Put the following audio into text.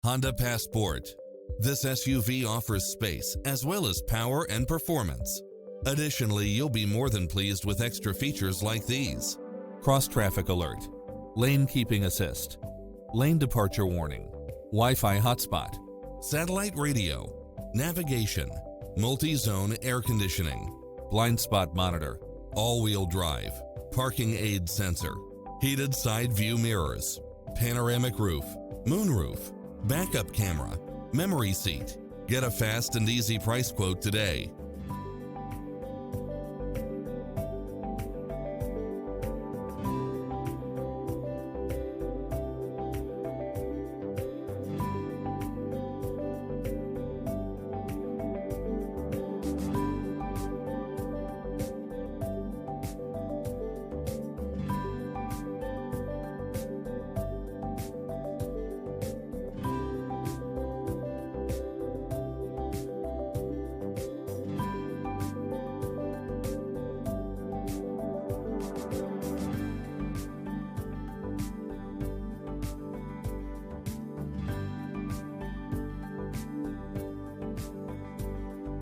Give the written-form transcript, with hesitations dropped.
Honda Passport. This SUV offers space as well as power and performance. Additionally, you'll be more than pleased with extra features like these: cross-traffic alert, lane keeping assist, lane departure warning, Wi-Fi hotspot, satellite radio, navigation, multi-zone air conditioning, blind spot monitor, all-wheel drive, parking aid sensor, heated side view mirrors, panoramic roof, moonroof, backup camera, memory seat. Get a fast and easy price quote today